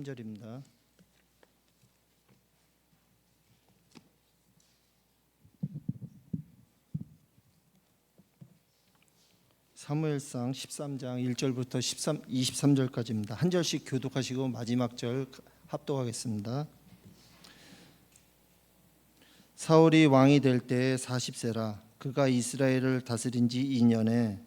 절입니다. 사무엘상 13장 1절부터 23절까지입니다. 한 절씩 교독하시고 마지막 절 합독하겠습니다. 사울이 왕이 될 때에 40세라. 그가 이스라엘을 다스린 지 2년에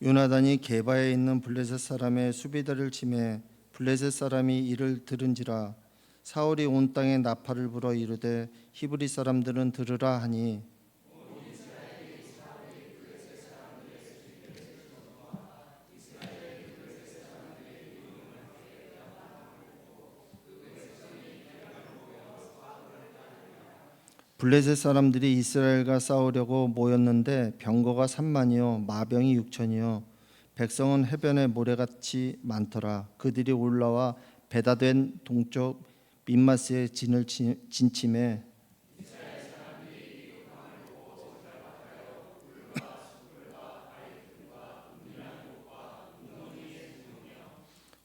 요나단이 게바에 있는 블레셋 사람의 수비대를 치매 블레셋 사람이 이를 들은지라. 사울이 온 땅에 나팔을 불어 이르되 히브리 사람들은 들으라 하니 블레셋 사람들이 이스라엘과 싸우려고 모였는데 병거가 3만이요 마병이 6천이요 백성은 해변에 모래같이 많더라. 그들이 올라와 베다된 동쪽 민마스의 진을 진침해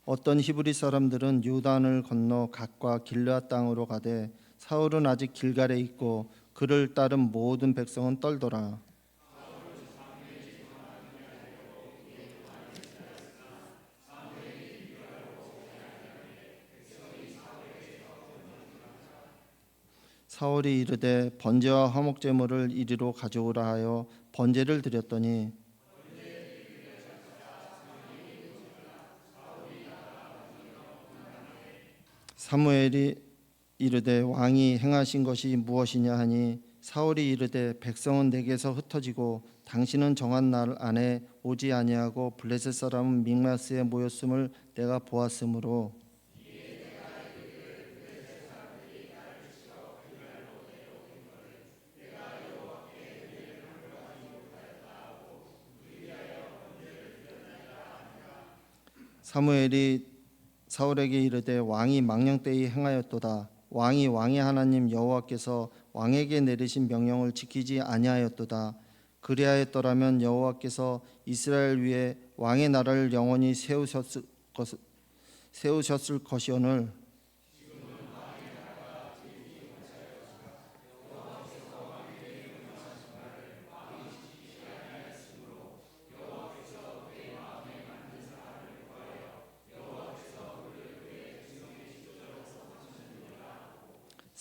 어떤 히브리 사람들은 요단을 건너 갓과 길르앗 땅으로 가되 사울은 아직 길갈에 있고 그를 따른 모든 백성은 떨더라. 사울이 이르되 번제와 화목 제물을 이리로 가져오라 하여 번제를 드렸더니 사무엘이 이르되 왕이 행하신 것이 무엇이냐 하니 사울이 이르되 백성은 내게서 흩어지고 당신은 정한 날 안에 오지 아니하고 블레셋 사람은 믹마스에 모였음을 내가 보았으므로 사무엘이 사울에게 이르되 왕이 망령되이 행하였도다. 왕이 왕의 하나님 여호와께서 왕에게 내리신 명령을 지키지 아니하였도다. 그리하였더라면 여호와께서 이스라엘 위에 왕의 나라를 영원히 세우셨을 것이오늘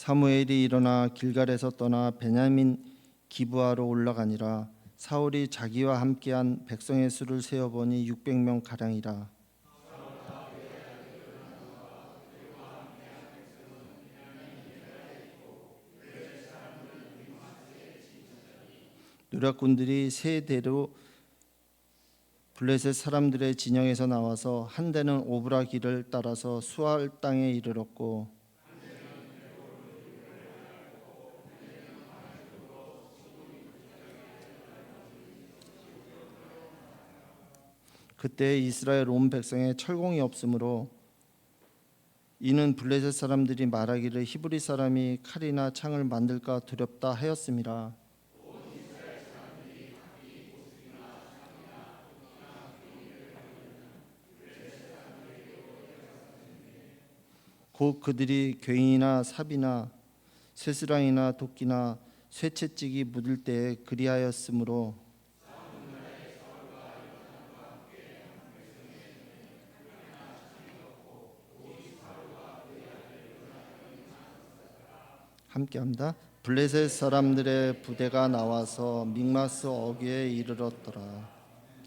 사무엘이 일어나 길갈에서 떠나 베냐민 기브아로 올라가니라. 사울이 자기와 함께한 백성의 수를 세어보니 600명 가량이라. 노략군들이 세 대로 블레셋 사람들의 진영에서 나와서 한 대는 오브라 길을 따라서 수알 땅에 이르렀고 그때 이스라엘 온 백성에 철공이 없으므로 이는 블레셋 사람들이 말하기를 히브리 사람이 칼이나 창을 만들까 두렵다 하였음이라. 곧 그들이 괭이나 삽이나 쇠스랑이나 도끼나 쇠채찍이 묻을 때에 그리하였으므로 함께합니다. 블레셋 사람들의 부대가 나와서 믹마스 어귀에 이르렀더라.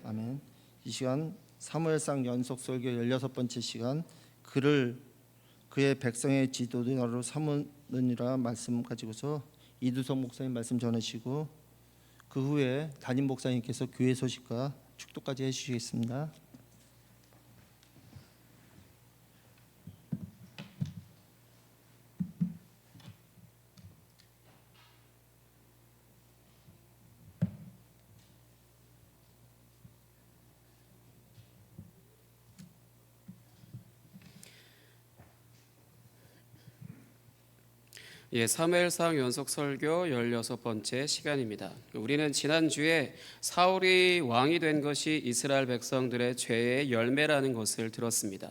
아멘. 이 시간 사무엘상 연속 설교 16번째 시간 그의 백성의 지도자로 삼으느니라 말씀 가지고서 이두석 목사님 말씀 전하시고 그 후에 담임 목사님께서 교회 소식과 축도까지 해주시겠습니다. 사무엘상 연속 설교 16번째 시간입니다. 우리는 지난주에 사울이 왕이 된 것이 이스라엘 백성들의 죄의 열매라는 것을 들었습니다.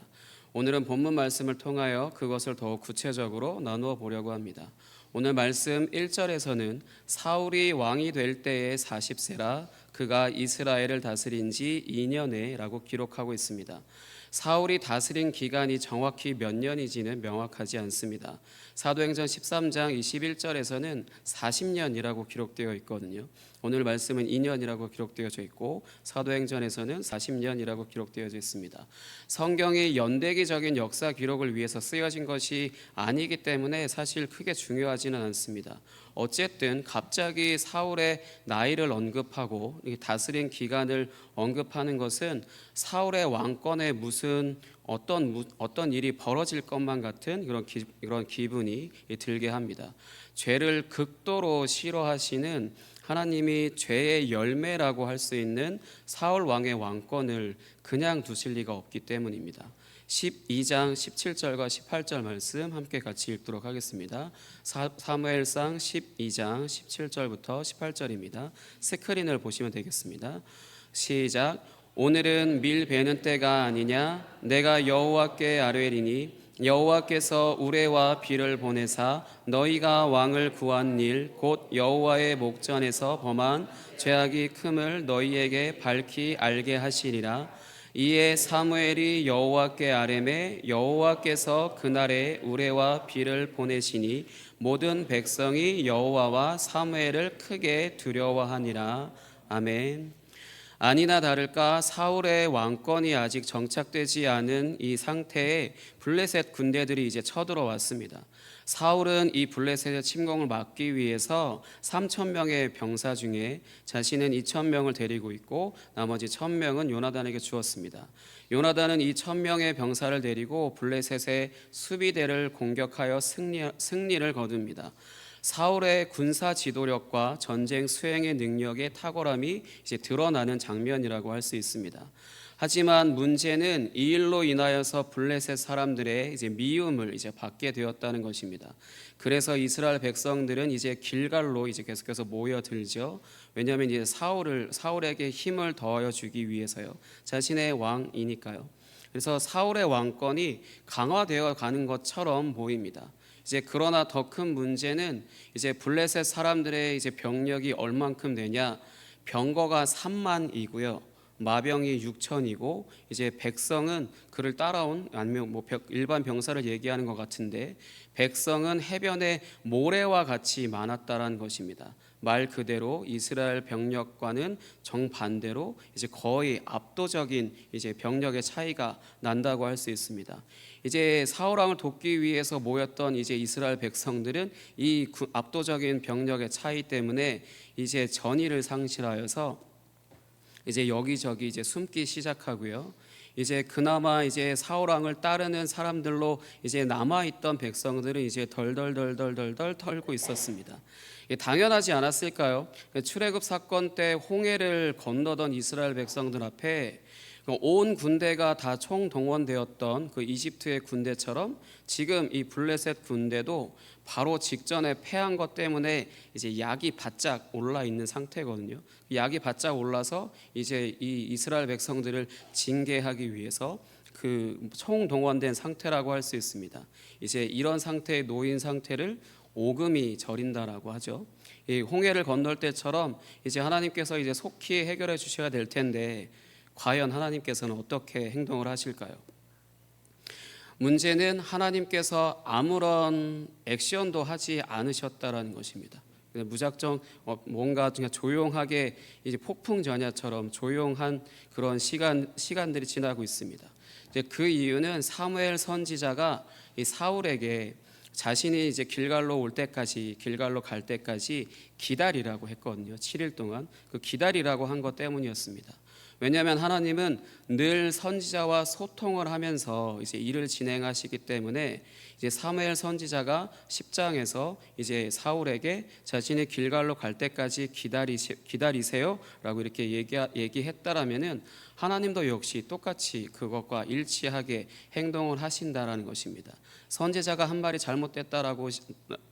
오늘은 본문 말씀을 통하여 그것을 더욱 구체적으로 나누어 보려고 합니다. 오늘 말씀 1절에서는 사울이 왕이 될 때에 40세라 그가 이스라엘을 다스린 지 2년에 라고 기록하고 있습니다. 사울이 다스린 기간이 정확히 몇 년인지는 명확하지 않습니다. 사도행전 13장 21절에서는 40년이라고 기록되어 있거든요. 오늘 말씀은 2년이라고 기록되어져 있고 사도행전에서는 40년이라고 기록되어져 있습니다. 성경이 연대기적인 역사 기록을 위해서 쓰여진 것이 아니기 때문에 사실 크게 중요하지는 않습니다. 어쨌든 갑자기 사울의 나이를 언급하고 다스린 기간을 언급하는 것은 사울의 왕권에 무슨 어떤 일이 벌어질 것만 같은 그런 기분이 들게 합니다. 죄를 극도로 싫어하시는 하나님이 죄의 열매라고 할 수 있는 사울 왕의 왕권을 그냥 두실 리가 없기 때문입니다. 12장 17절과 18절 말씀 함께 같이 읽도록 하겠습니다. 사무엘상 12장 17절부터 18절입니다. 스크린을 보시면 되겠습니다. 시작. 오늘은 밀 베는 때가 아니냐? 내가 여호와께 아뢰리니 여호와께서 우레와 비를 보내사 너희가 왕을 구한 일 곧 여호와의 목전에서 범한 죄악이 큼을 너희에게 밝히 알게 하시리라. 이에 사무엘이 여호와께 아뢰매 여호와께서 그날에 우레와 비를 보내시니 모든 백성이 여호와와 사무엘을 크게 두려워하니라. 아멘. 아니나 다를까 사울의 왕권이 아직 정착되지 않은 이 상태에 블레셋 군대들이 이제 쳐들어왔습니다. 사울은 이 블레셋의 침공을 막기 위해서 3,000명의 병사 중에 자신은 2,000명을 데리고 있고 나머지 1,000명은 요나단에게 주었습니다. 요나단은 이 1,000명의 병사를 데리고 블레셋의 수비대를 공격하여 승리를 거둡니다. 사울의 군사 지도력과 전쟁 수행의 능력의 탁월함이 이제 드러나는 장면이라고 할 수 있습니다. 하지만 문제는 이 일로 인하여서 블레셋 사람들의 이제 미움을 이제 받게 되었다는 것입니다. 그래서 이스라엘 백성들은 이제 길갈로 이제 계속해서 모여들죠. 왜냐하면 이제 사울에게 힘을 더하여 주기 위해서요. 자신의 왕이니까요. 그래서 사울의 왕권이 강화되어 가는 것처럼 보입니다. 이제 그러나 더 큰 문제는 이제 블레셋 사람들의 이제 병력이 얼만큼 되냐? 병거가 3만이고요. 마병이 6천이고 이제 백성은 그를 따라온 아니면 일반 병사를 얘기하는 것 같은데 백성은 해변의 모래와 같이 많았다라는 것입니다. 말 그대로 이스라엘 병력과는 정반대로 이제 거의 압도적인 이제 병력의 차이가 난다고 할 수 있습니다. 이제 사울 왕을 돕기 위해서 모였던 이제 이스라엘 백성들은 이 압도적인 병력의 차이 때문에 이제 전의를 상실하여서 이제 여기저기 이제 숨기 시작하고요. 이제 그나마 이제 사울 왕을 따르는 사람들로 이제 남아 있던 백성들은 이제 덜덜덜덜덜 털고 있었습니다. 당연하지 않았을까요? 출애굽 사건 때 홍해를 건너던 이스라엘 백성들 앞에 온 군대가 다 총동원되었던 그 이집트의 군대처럼 지금 이 블레셋 군대도 바로 직전에 패한 것 때문에 이제 약이 바짝 올라 있는 상태거든요. 약이 바짝 올라서 이제 이 이스라엘 백성들을 징계하기 위해서 그 총동원된 상태라고 할 수 있습니다. 이제 이런 상태에 놓인 상태를 오금이 저린다라고 하죠. 이 홍해를 건널 때처럼 이제 하나님께서 이제 속히 해결해 주셔야 될 텐데 과연 하나님께서는 어떻게 행동을 하실까요? 문제는 하나님께서 아무런 액션도 하지 않으셨다라는 것입니다. 무작정 뭔가 그냥 조용하게 이제 폭풍 전야처럼 조용한 그런 시간들이 지나고 있습니다. 그 이유는 사무엘 선지자가 이 사울에게 자신이 이제 길갈로 갈 때까지 기다리라고 했거든요. 7일 동안 그 기다리라고 한 것 때문이었습니다. 왜냐하면 하나님은 늘 선지자와 소통을 하면서 이제 일을 진행하시기 때문에 이제 사무엘 선지자가 10장에서 이제 사울에게 자신이 길갈로 갈 때까지 기다리세요라고 이렇게 얘기했다라면은 하나님도 역시 똑같이 그것과 일치하게 행동을 하신다라는 것입니다. 선지자가 한 말이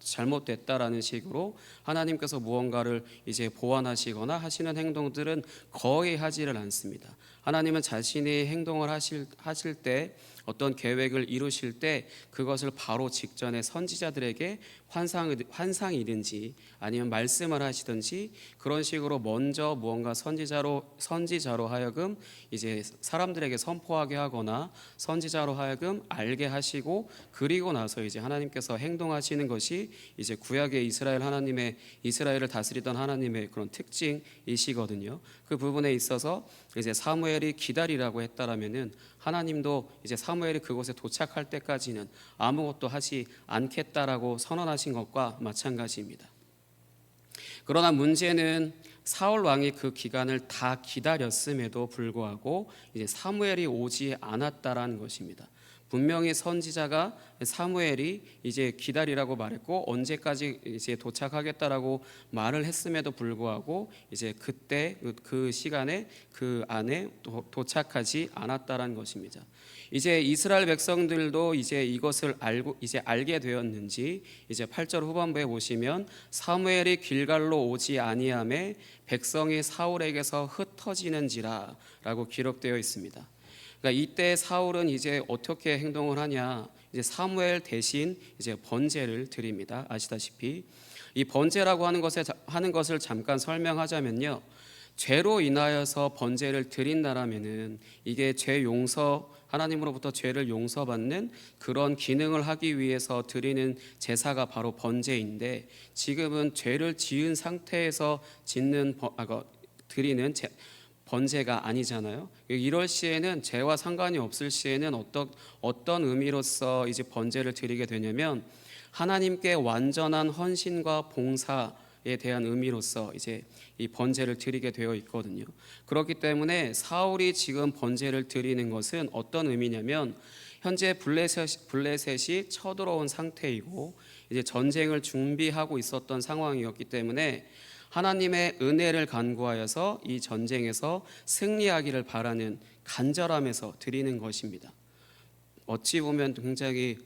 잘못됐다라는 식으로 하나님께서 무언가를 이제 보완하시거나 하시는 행동들은 거의 하지를 않습니다. 하나님은 자신이 행동을 하실 때, 어떤 계획을 이루실 때 그것을 바로 직전에 선지자들에게 환상이든지 아니면 말씀을 하시든지 그런 식으로 먼저 무언가 선지자로 하여금 이제 사람들에게 선포하게 하거나 선지자로 하여금 알게 하시고, 그리고 나서 이제 하나님께서 행동하시는 것이 이제 구약의 이스라엘을 다스리던 하나님의 그런 특징이시거든요. 그 부분에 있어서 이제 사무엘이 기다리라고 했다라면은 하나님도 이제 사무엘이 그곳에 도착할 때까지는 아무것도 하지 않겠다라고 선언하신 것과 마찬가지입니다. 그러나 문제는 사울 왕이 그 기간을 다 기다렸음에도 불구하고 이제 사무엘이 오지 않았다라는 것입니다. 분명히 선지자가 사무엘이 이제 기다리라고 말했고 언제까지 이제 도착하겠다라고 말을 했음에도 불구하고 이제 그때 그 시간에 그 안에 도착하지 않았다라는 것입니다. 이제 이스라엘 백성들도 이제 이것을 알게 되었는지 이제 8절 후반부에 보시면 사무엘이 길갈로 오지 아니하매 백성이 사울에게서 흩어지는지라라고 기록되어 있습니다. 그러니까 이때 사울은 이제 어떻게 행동을 하냐? 이제 사무엘 대신 이제 번제를 드립니다. 아시다시피 이 번제라고 하는 것을 잠깐 설명하자면요, 죄로 인하여서 번제를 드린다라면은 이게 하나님으로부터 죄를 용서받는 그런 기능을 하기 위해서 드리는 제사가 바로 번제인데, 지금은 죄를 지은 상태에서 드리는 번제가 아니잖아요. 이럴 시에는 죄와 상관이 없을 시에는 어떤 의미로서 이제 번제를 드리게 되냐면 하나님께 완전한 헌신과 봉사에 대한 의미로서 이제 이 번제를 드리게 되어 있거든요. 그렇기 때문에 사울이 지금 번제를 드리는 것은 어떤 의미냐면 현재 블레셋이 쳐들어온 상태이고 이제 전쟁을 준비하고 있었던 상황이었기 때문에 하나님의 은혜를 간구하여서 이 전쟁에서 승리하기를 바라는 간절함에서 드리는 것입니다. 어찌 보면 굉장히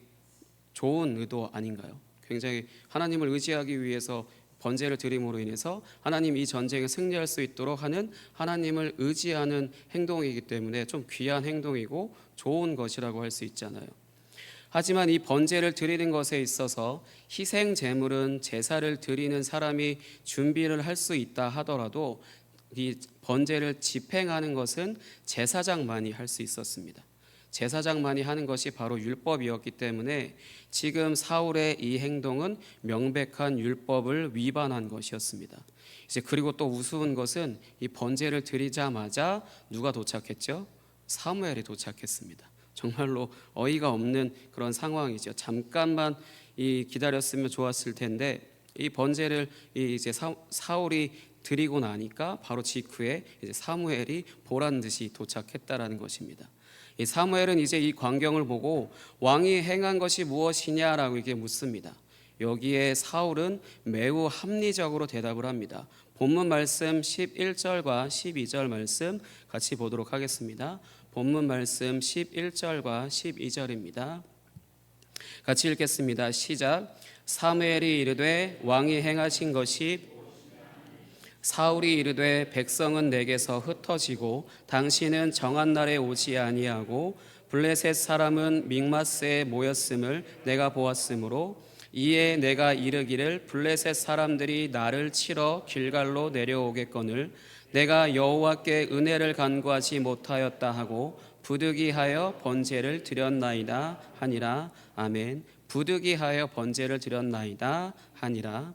좋은 의도 아닌가요? 굉장히 하나님을 의지하기 위해서 번제를 드림으로 인해서 하나님 이 전쟁에 승리할 수 있도록 하는 하나님을 의지하는 행동이기 때문에 좀 귀한 행동이고 좋은 것이라고 할 수 있잖아요. 하지만 이 번제를 드리는 것에 있어서 희생 제물은 제사를 드리는 사람이 준비를 할 수 있다 하더라도 이 번제를 집행하는 것은 제사장만이 할 수 있었습니다. 제사장만이 하는 것이 바로 율법이었기 때문에 지금 사울의 이 행동은 명백한 율법을 위반한 것이었습니다. 이제 그리고 또 우스운 것은 이 번제를 드리자마자 누가 도착했죠? 사무엘이 도착했습니다. 정말로 어이가 없는 그런 상황이죠. 잠깐만 기다렸으면 좋았을 텐데 이 번제를 이제 사울이 드리고 나니까 바로 직후에 이제 사무엘이 보란 듯이 도착했다라는 것입니다. 이 사무엘은 이제 이 광경을 보고 왕이 행한 것이 무엇이냐라고 이게 묻습니다. 여기에 사울은 매우 합리적으로 대답을 합니다. 본문 말씀 11절과 12절 말씀 같이 보도록 하겠습니다. 본문 말씀 11절과 12절입니다. 같이 읽겠습니다. 시작. 사무엘이 이르되 왕이 행하신 것이 사울이 이르되 백성은 내게서 흩어지고 당신은 정한 날에 오지 아니하고 블레셋 사람은 믹마스에 모였음을 내가 보았으므로 이에 내가 이르기를 블레셋 사람들이 나를 치러 길갈로 내려오겠거늘 내가 여호와께 은혜를 간구하지 못하였다 하고 부득이하여 번제를 드렸나이다 하니라. 아멘. 부득이하여 번제를 드렸나이다 하니라.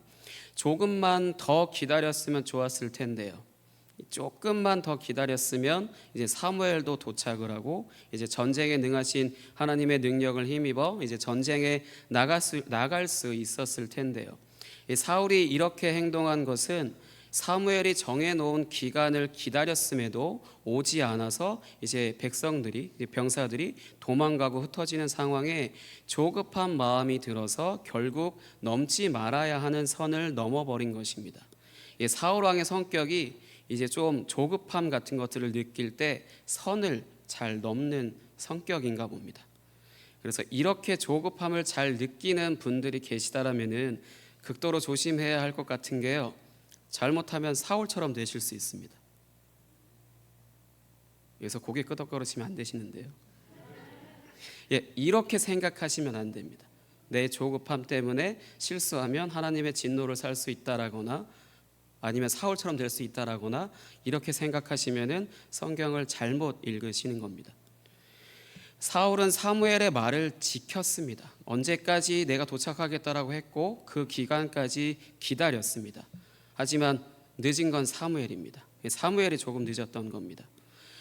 조금만 더 기다렸으면 좋았을 텐데요. 조금만 더 기다렸으면 이제 사무엘도 도착을 하고 이제 전쟁에 능하신 하나님의 능력을 힘입어 이제 전쟁에 나갈 수 있었을 텐데요. 사울이 이렇게 행동한 것은 사무엘이 정해놓은 기간을 기다렸음에도 오지 않아서 이제 병사들이 도망가고 흩어지는 상황에 조급한 마음이 들어서 결국 넘지 말아야 하는 선을 넘어버린 것입니다. 사울 왕의 성격이 이제 좀 조급함 같은 것들을 느낄 때 선을 잘 넘는 성격인가 봅니다. 그래서 이렇게 조급함을 잘 느끼는 분들이 계시다라면은 극도로 조심해야 할 것 같은 게요, 잘못하면 사울처럼 되실 수 있습니다. 여기서 고개 끄덕거리시면 안 되시는데요. 예, 이렇게 생각하시면 안 됩니다. 내 조급함 때문에 실수하면 하나님의 진노를 살 수 있다라거나 아니면 사울처럼 될 수 있다라거나 이렇게 생각하시면은 성경을 잘못 읽으시는 겁니다. 사울은 사무엘의 말을 지켰습니다. 언제까지 내가 도착하겠다라고 했고 그 기간까지 기다렸습니다. 하지만 늦은 건 사무엘입니다. 사무엘이 조금 늦었던 겁니다.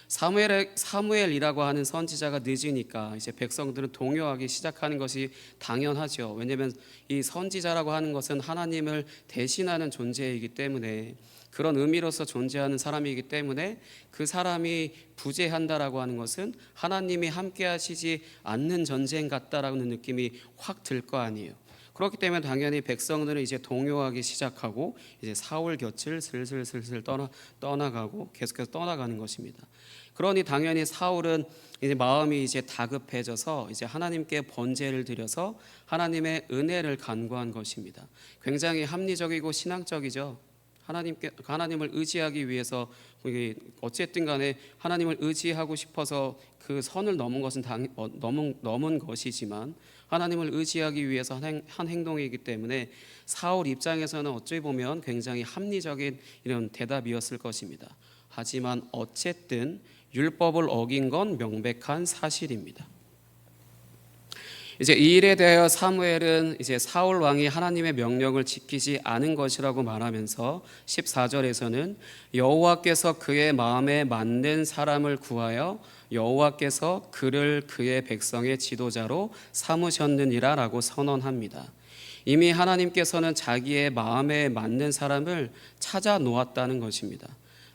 사무엘이라고 하는 선지자가 늦으니까 이제 백성들은 동요하기 시작하는 것이 당연하죠. 왜냐하면 이 선지자라고 하는 것은 하나님을 대신하는 존재이기 때문에, 그런 의미로서 존재하는 사람이기 때문에 그 사람이 부재한다라고 하는 것은 하나님이 함께 하시지 않는 전쟁 같다라는 느낌이 확 들 거 아니에요. 그렇기 때문에 당연히 백성들은 이제 동요하기 시작하고 이제 사울 곁을 슬슬 떠나가고 계속해서 떠나가는 것입니다. 그러니 당연히 사울은 이제 마음이 이제 다급해져서 이제 하나님께 번제를 드려서 하나님의 은혜를 간구한 것입니다. 굉장히 합리적이고 신앙적이죠. 하나님을 의지하기 위해서 어쨌든 간에 하나님을 의지하고 싶어서 그 선을 넘은 것은 넘은 것이지만 하나님을 의지하기 위해서 한 행동이기 때문에 사울 입장에서는 어찌 보면 굉장히 합리적인 이런 대답이었을 것입니다. 하지만 어쨌든 율법을 어긴 건 명백한 사실입니다. 이제 이 일에 대하여 사무엘은 이제 사울 왕이 하나님의 명령을 지키지 않은 것이라고 말하면서 14절에서는 여호와께서 그의 마음에 맞는 사람을 구하여 여호와께서 그를 그의 백성의 지도자로 삼으셨느니라라고 선언합니다. 이미 하나님께서는 자기의 마음에 맞는 사람을 찾아 놓았다는 것입니다.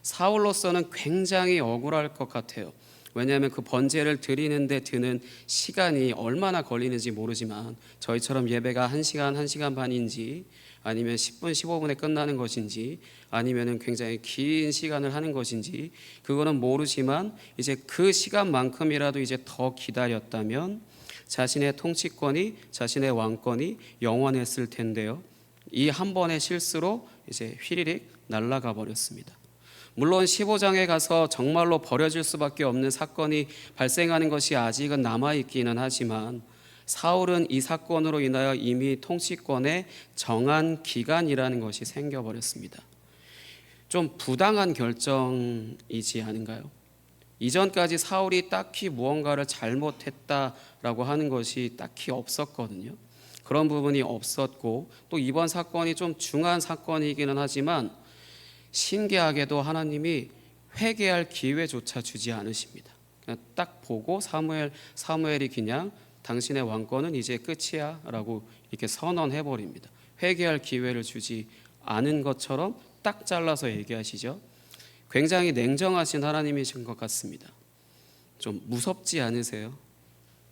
사울로서는 굉장히 억울할 것 같아요. 왜냐하면 그 번제를 드리는데 드는 시간이 얼마나 걸리는지 모르지만 저희처럼 예배가 1시간, 1시간 반인지 아니면 10분, 15분에 끝나는 것인지 아니면 굉장히 긴 시간을 하는 것인지 그거는 모르지만 이제 그 시간만큼이라도 이제 더 기다렸다면 자신의 통치권이, 자신의 왕권이 영원했을 텐데요. 이 한 번의 실수로 이제 휘리릭 날아가 버렸습니다. 물론 15장에 가서 정말로 버려질 수밖에 없는 사건이 발생하는 것이 아직은 남아있기는 하지만 사울은 이 사건으로 인하여 이미 통치권에 정한 기간이라는 것이 생겨버렸습니다. 좀 부당한 결정이지 않은가요? 이전까지 사울이 딱히 무언가를 잘못했다라고 하는 것이 딱히 없었거든요. 그런 부분이 없었고 또 이번 사건이 좀 중한 사건이기는 하지만 신기하게도 하나님이 회개할 기회조차 주지 않으십니다. 그냥 딱 보고 사무엘이 그냥 당신의 왕권은 이제 끝이야 라고 이렇게 선언해 버립니다. 회개할 기회를 주지 않은 것처럼 딱 잘라서 얘기하시죠. 굉장히 냉정하신 하나님이신 것 같습니다. 좀 무섭지 않으세요?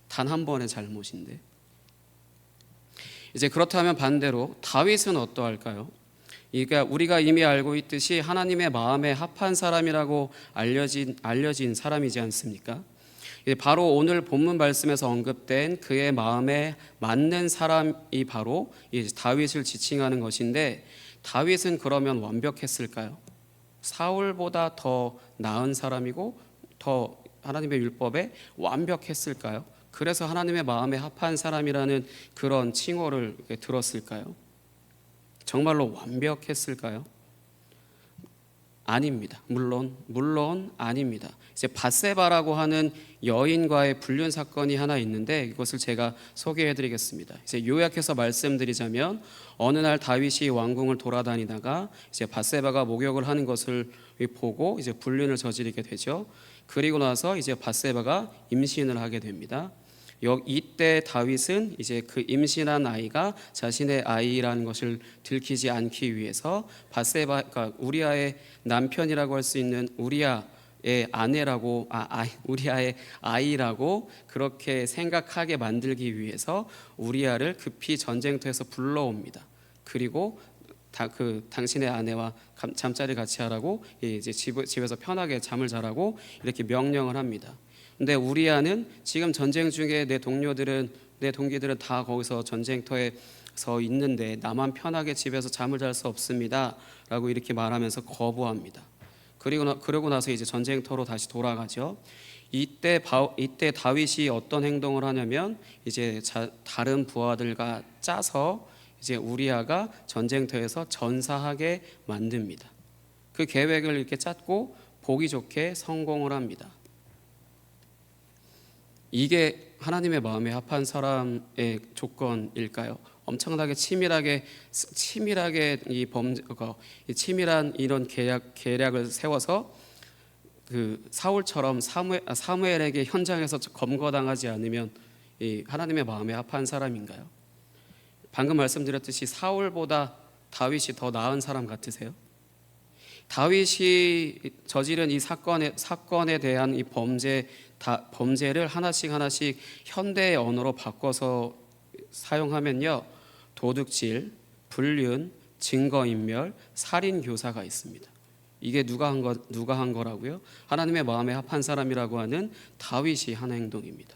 단 한 번의 잘못인데. 이제 그렇다면 반대로 다윗은 어떠할까요? 그러니까 우리가 이미 알고 있듯이 하나님의 마음에 합한 사람이라고 알려진 사람이지 않습니까? 바로 오늘 본문 말씀에서 언급된 그의 마음에 맞는 사람이 바로 다윗을 지칭하는 것인데, 다윗은 그러면 완벽했을까요? 사울보다 더 나은 사람이고 더 하나님의 율법에 완벽했을까요? 그래서 하나님의 마음에 합한 사람이라는 그런 칭호를 들었을까요? 정말로 완벽했을까요? 아닙니다. 물론 아닙니다. 이제 밧세바라고 하는 여인과의 불륜 사건이 하나 있는데 이것을 제가 소개해드리겠습니다. 이제 요약해서 말씀드리자면 어느 날 다윗이 왕궁을 돌아다니다가 이제 밧세바가 목욕을 하는 것을 보고 이제 불륜을 저지르게 되죠. 그리고 나서 이제 밧세바가 임신을 하게 됩니다. 이때 다윗은 이제 그 임신한 아이가 자신의 아이라는 것을 들키지 않기 위해서 밧세바, 그러니까 우리아의 남편이라고 할 수 있는 우리아의 아내라고 우리아의 아이라고 그렇게 생각하게 만들기 위해서 우리아를 급히 전쟁터에서 불러옵니다. 그리고 당신의 아내와 잠자리 같이 하라고 이제 집에서 편하게 잠을 자라고 이렇게 명령을 합니다. 근데 우리아는 지금 전쟁 중에 내 동기들은 다 거기서 전쟁터에 서 있는데 나만 편하게 집에서 잠을 잘 수 없습니다라고 이렇게 말하면서 거부합니다. 그러고 나서 이제 전쟁터로 다시 돌아가죠. 이때 다윗이 어떤 행동을 하냐면 이제 다른 부하들과 짜서 이제 우리아가 전쟁터에서 전사하게 만듭니다. 그 계획을 이렇게 짰고 보기 좋게 성공을 합니다. 이게 하나님의 마음에 합한 사람의 조건일까요? 엄청나게 치밀하게 치밀한 이런 계략을 세워서 그 사울처럼 사무엘에게 현장에서 검거당하지 않으면 이 하나님의 마음에 합한 사람인가요? 방금 말씀드렸듯이 사울보다 다윗이 더 나은 사람 같으세요? 다윗이 저지른 이 사건에 대한 이 범죄를 하나씩 현대의 언어로 바꿔서 사용하면요, 도둑질, 불륜, 증거인멸, 살인교사가 있습니다. 이게 누가 한 거라고요? 하나님의 마음에 합한 사람이라고 하는 다윗이 한 행동입니다.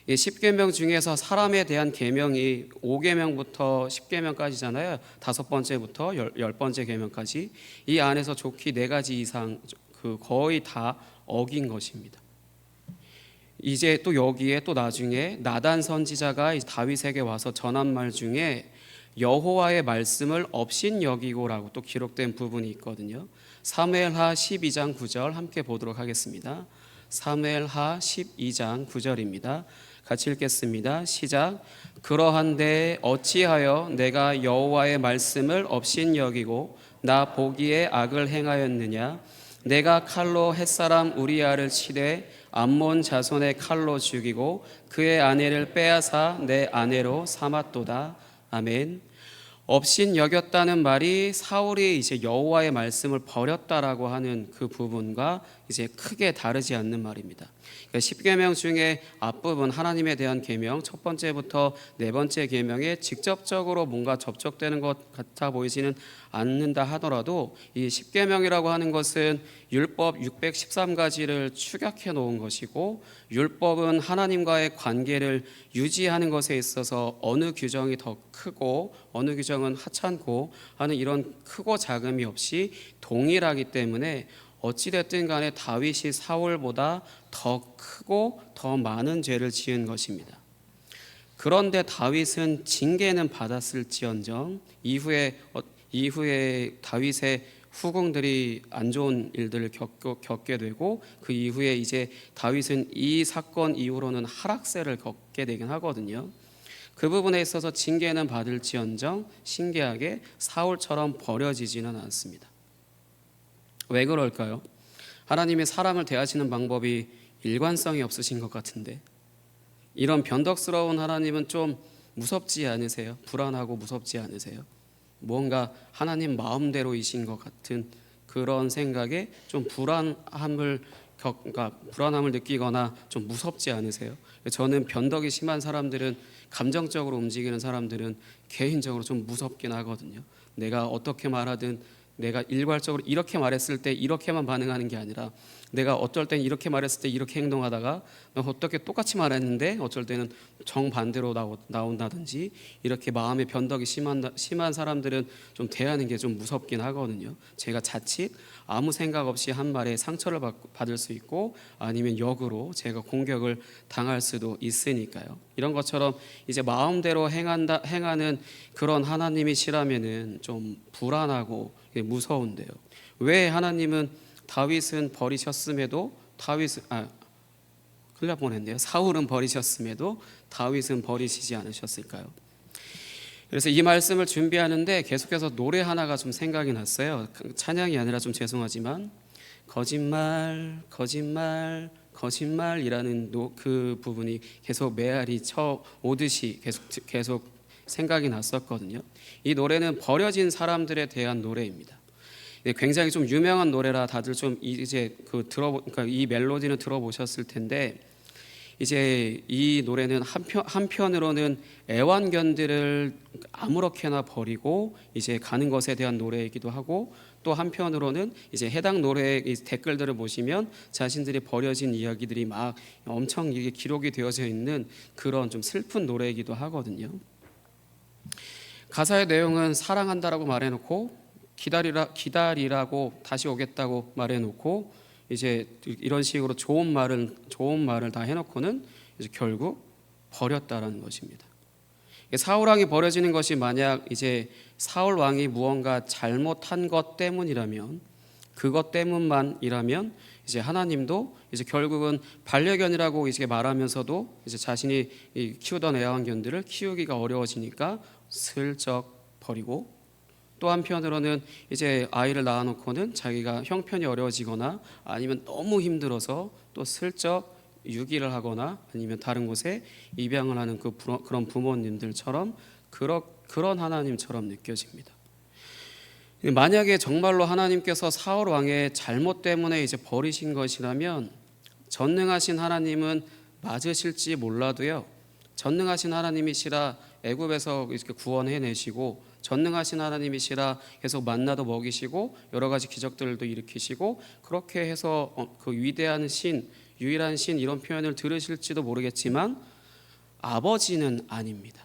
이 10계명 중에서 사람에 대한 계명이 5계명부터 10계명까지잖아요. 5번째부터 10번째 계명까지 이 안에서 좋게 4가지 이상 거의 다 어긴 것입니다. 이제 또 여기에 또 나중에 나단 선지자가 다윗에게 와서 전한 말 중에 여호와의 말씀을 업신여기고라고 또 기록된 부분이 있거든요. 사무엘하 12장 9절 함께 보도록 하겠습니다. 사무엘하 12장 9절입니다. 같이 읽겠습니다. 시작. 그러한데 어찌하여 내가 여호와의 말씀을 업신여기고 나 보기에 악을 행하였느냐? 내가 칼로 햇사람 우리아를 치되 암몬 자손의 칼로 죽이고 그의 아내를 빼앗아 내 아내로 삼았도다. 아멘. 업신여겼다는 말이 사울이 이제 여호와의 말씀을 버렸다라고 하는 그 부분과 이제 크게 다르지 않는 말입니다. 그러니까 10계명 중에 앞부분 하나님에 대한 계명 첫 번째부터 4번째 계명에 직접적으로 뭔가 접촉되는 것 같아 보이지는 않는다 하더라도 이 10계명이라고 하는 것은 율법 613가지를 축약해 놓은 것이고, 율법은 하나님과의 관계를 유지하는 것에 있어서 어느 규정이 더 크고 어느 규정은 하찮고 하는 이런 크고 작음이 없이 동일하기 때문에 어찌됐든 간에 다윗이 사울보다 더 크고 더 많은 죄를 지은 것입니다. 그런데 다윗은 징계는 받았을지언정 이후에 다윗의 후궁들이 안 좋은 일들을 겪게 되고 그 이후에 이제 다윗은 이 사건 이후로는 하락세를 걷게 되긴 하거든요. 그 부분에 있어서 징계는 받을지언정 신기하게 사울처럼 버려지지는 않습니다. 왜 그럴까요? 하나님이 사람을 대하시는 방법이 일관성이 없으신 것 같은데, 이런 변덕스러운 하나님은 좀 무섭지 않으세요? 불안하고 무섭지 않으세요? 뭔가 하나님 마음대로이신 것 같은 그런 생각에 좀 불안함을 느끼거나 좀 무섭지 않으세요? 저는 변덕이 심한 사람들은, 감정적으로 움직이는 사람들은 개인적으로 좀 무섭긴 하거든요. 내가 어떻게 말하든 내가 일괄적으로 이렇게 말했을 때 이렇게만 반응하는 게 아니라, 내가 어떨 땐 이렇게 말했을 때 이렇게 행동하다가 어떻게 똑같이 말했는데 어쩔 때는 정반대로 나온다든지, 이렇게 마음의 변덕이 심한 사람들은 좀 대하는 게 좀 무섭긴 하거든요. 제가 자칫 아무 생각 없이 한 말에 상처를 받을 수 있고, 아니면 역으로 제가 공격을 당할 수도 있으니까요. 이런 것처럼 이제 마음대로 행하는 그런 하나님이시라면은 좀 불안하고 무서운데요. 왜 하나님은 다윗은 버리셨음에도 사울은 버리셨음에도 다윗은 버리시지 않으셨을까요? 그래서 이 말씀을 준비하는데 계속해서 노래 하나가 좀 생각이 났어요. 찬양이 아니라 좀 죄송하지만 거짓말 거짓말 거짓말이라는 그 부분이 계속 메아리 쳐 오듯이 계속 생각이 났었거든요. 이 노래는 버려진 사람들에 대한 노래입니다. 굉장히 좀 유명한 노래라 다들 좀 이제 그러니까 이 멜로디는 들어보셨을 텐데, 이제 이 노래는 한편으로는 애완견들을 아무렇게나 버리고 이제 가는 것에 대한 노래이기도 하고, 또 한편으로는 이제 해당 노래의 댓글들을 보시면 자신들이 버려진 이야기들이 막 엄청 이게 기록이 되어져 있는 그런 좀 슬픈 노래이기도 하거든요. 가사의 내용은 사랑한다라고 말해놓고 기다리라고 다시 오겠다고 말해놓고 이제 이런 식으로 좋은 말을 다 해놓고는 이제 결국 버렸다라는 것입니다. 사울 왕이 버려지는 것이 만약 이제 사울 왕이 무언가 잘못한 것 때문이라면, 그것 때문만이라면 이제 하나님도 이제 결국은 반려견이라고 이제 말하면서도 이제 자신이 키우던 애완견들을 키우기가 어려워지니까 슬쩍 버리고, 또 한편으로는 이제 아이를 낳아놓고는 자기가 형편이 어려워지거나 아니면 너무 힘들어서 또 슬쩍 유기를 하거나 아니면 다른 곳에 입양을 하는 그런 부모님들처럼 그런 하나님처럼 느껴집니다. 만약에 정말로 하나님께서 사울 왕의 잘못 때문에 이제 버리신 것이라면, 전능하신 하나님은 맞으실지 몰라도요, 전능하신 하나님이시라 애굽에서 이렇게 구원해내시고, 전능하신 하나님이시라 계속 만나도 먹이시고 여러 가지 기적들도 일으키시고, 그렇게 해서 그 위대한 신, 유일한 신 이런 표현을 들으실지도 모르겠지만 아버지는 아닙니다.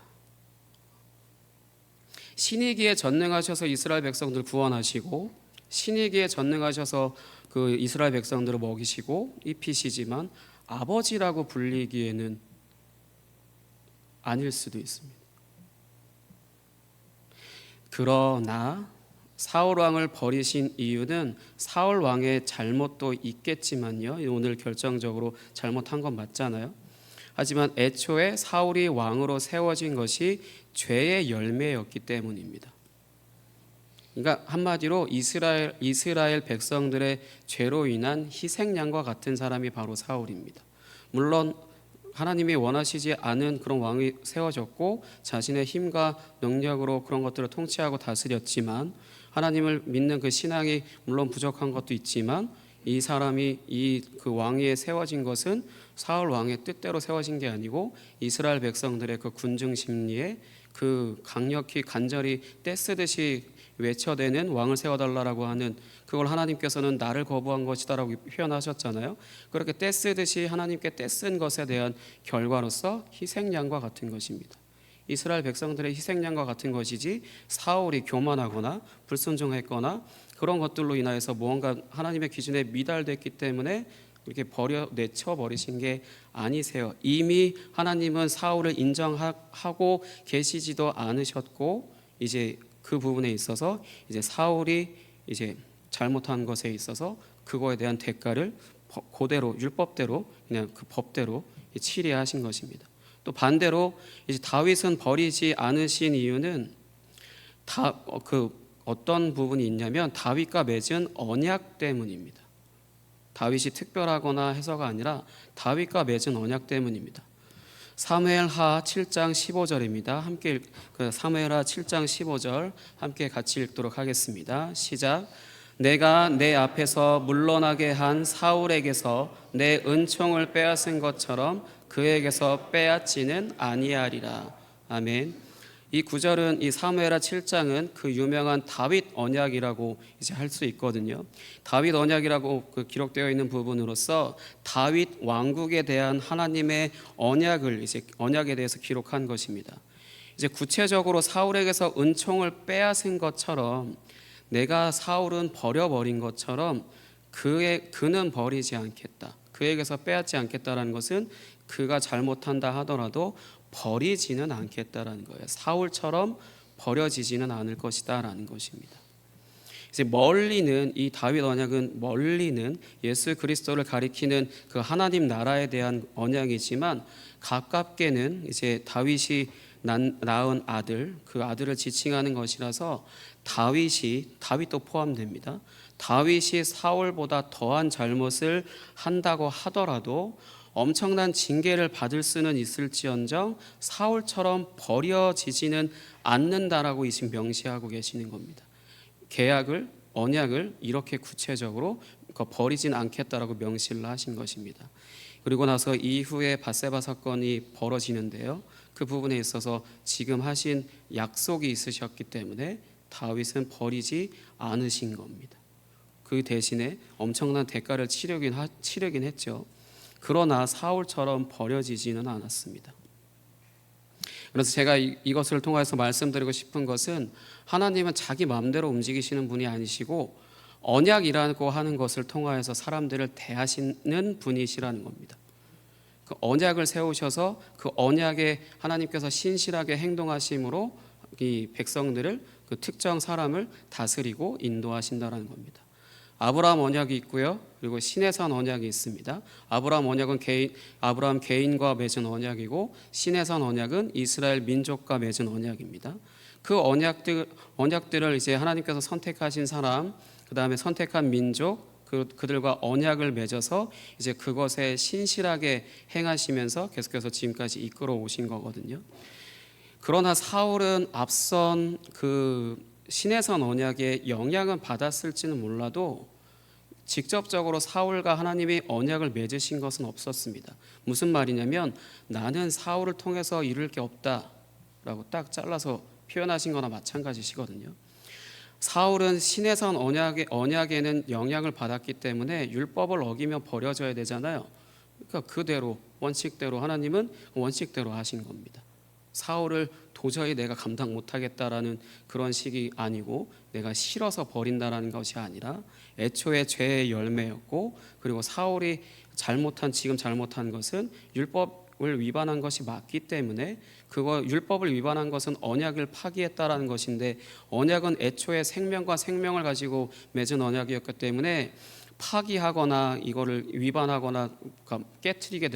신이기에 전능하셔서 이스라엘 백성들 구원하시고, 신이기에 전능하셔서 그 이스라엘 백성들을 먹이시고 입히시지만 아버지라고 불리기에는 아닐 수도 있습니다. 그러나 사울 왕을 버리신 이유는 사울 왕의 잘못도 있겠지만요, 오늘 결정적으로 잘못한 건 맞잖아요. 하지만 애초에 사울이 왕으로 세워진 것이 죄의 열매였기 때문입니다. 그러니까 한마디로 이스라엘 백성들의 죄로 인한 희생양과 같은 사람이 바로 사울입니다. 물론 하나님이 원하시지 않은 그런 왕이 세워졌고 자신의 힘과 능력으로 그런 것들을 통치하고 다스렸지만, 하나님을 믿는 그 신앙이 물론 부족한 것도 있지만, 이 사람이 그 왕위에 세워진 것은 사울 왕의 뜻대로 세워진 게 아니고 이스라엘 백성들의 그 군중 심리에 그 강력히 간절히 떼쓰듯이 외쳐대는 왕을 세워달라고 하는, 그걸 하나님께서는 나를 거부한 것이다라고 표현하셨잖아요. 그렇게 떼쓰듯이 하나님께 떼쓴 것에 대한 결과로서 희생양과 같은 것입니다. 이스라엘 백성들의 희생양과 같은 것이지, 사울이 교만하거나 불순종했거나 그런 것들로 인하여서 무언가 하나님의 기준에 미달됐기 때문에 이렇게 내쳐버리신 게 아니세요. 이미 하나님은 사울을 인정하고 계시지도 않으셨고, 이제 그 부분에 있어서 이제 사울이 이제 잘못한 것에 있어서 그거에 대한 대가를 그대로 율법대로 그냥 그 법대로 치리하신 것입니다. 또 반대로 이제 다윗은 버리지 않으신 이유는 어떤 부분이 있냐면 다윗과 맺은 언약 때문입니다. 다윗이 특별하거나 해서가 아니라 다윗과 맺은 언약 때문입니다. 사무엘하 7장 15절입니다. 함께 사무엘하 7장 15절 함께 같이 읽도록 하겠습니다. 시작. 내가 내 앞에서 물러나게 한 사울에게서 내 은총을 빼앗은 것처럼 그에게서 빼앗지는 아니하리라. 아멘. 이 구절은, 이 사무엘하 7장은 그 유명한 다윗 언약이라고 이제 할 수 있거든요. 다윗 언약이라고 기록되어 있는 부분으로서 다윗 왕국에 대한 하나님의 언약에 대해서 기록한 것입니다. 이제 구체적으로 사울에게서 은총을 빼앗은 것처럼, 내가 사울은 버려버린 것처럼 그는 버리지 않겠다, 그에게서 빼앗지 않겠다라는 것은 그가 잘못한다 하더라도 버리지는 않겠다라는 거예요. 사울처럼 버려지지는 않을 것이다라는 것입니다. 이제 이 다윗 언약은 멀리는 예수 그리스도를 가리키는 그 하나님 나라에 대한 언약이지만, 가깝게는 이제 다윗이 낳은 아들, 그 아들을 지칭하는 것이라서 다윗도 포함됩니다. 다윗이 사울보다 더한 잘못을 한다고 하더라도 엄청난 징계를 받을 수는 있을지언정 사울처럼 버려지지는 않는다라고 이제 명시하고 계시는 겁니다. 언약을 이렇게 구체적으로 버리진 않겠다라고 명시를 하신 것입니다. 그리고 나서 이후에 밧세바 사건이 벌어지는데요. 그 부분에 있어서 지금 하신 약속이 있으셨기 때문에 다윗은 버리지 않으신 겁니다. 그 대신에 엄청난 대가를 치르긴 했죠. 그러나 사울처럼 버려지지는 않았습니다. 그래서 제가 이것을 통해서 말씀드리고 싶은 것은 하나님은 자기 마음대로 움직이시는 분이 아니시고 언약이라고 하는 것을 통하여서 사람들을 대하시는 분이시라는 겁니다. 그 언약을 세우셔서 그 언약에 하나님께서 신실하게 행동하심으로 이 백성들을, 그 특정 사람을 다스리고 인도하신다라는 겁니다. 아브라함 언약이 있고요. 그리고 신해산 언약이 있습니다. 아브라함 언약은 아브라함 개인과 맺은 언약이고, 신해산 언약은 이스라엘 민족과 맺은 언약입니다. 그 언약들을 이제 하나님께서 선택하신 사람, 그 다음에 선택한 민족, 그들과 언약을 맺어서 이제 그것에 신실하게 행하시면서 계속해서 지금까지 이끌어 오신 거거든요. 그러나 사울은 앞선 그 신해산 언약의 영향은 받았을지는 몰라도 직접적으로 사울과 하나님이 언약을 맺으신 것은 없었습니다. 무슨 말이냐면 나는 사울을 통해서 이룰 게 없다라고 딱 잘라서 표현하신 거나 마찬가지시거든요. 사울은 신해산 언약에는 영향을 받았기 때문에 율법을 어기면 버려져야 되잖아요. 그러니까 그대로 원칙대로 하나님은 원칙대로 하신 겁니다. 사울을 도저히 내가 감당 못하겠다라는 그런 식이 아니고 내가 싫어서 버린다라는 것이 아니라 애초에 죄의 열매였고, 그리고 사울이 지금 잘못한 것은 율법을 위반한 것이 맞기 때문에 율법을 위반한 것은 언약을 파기했다라는 것인데, 언약은 애초에 생명과 생명을 가지고 맺은 언약이었기 때문에 파기하거나 이거를 위반하거나 깨트리게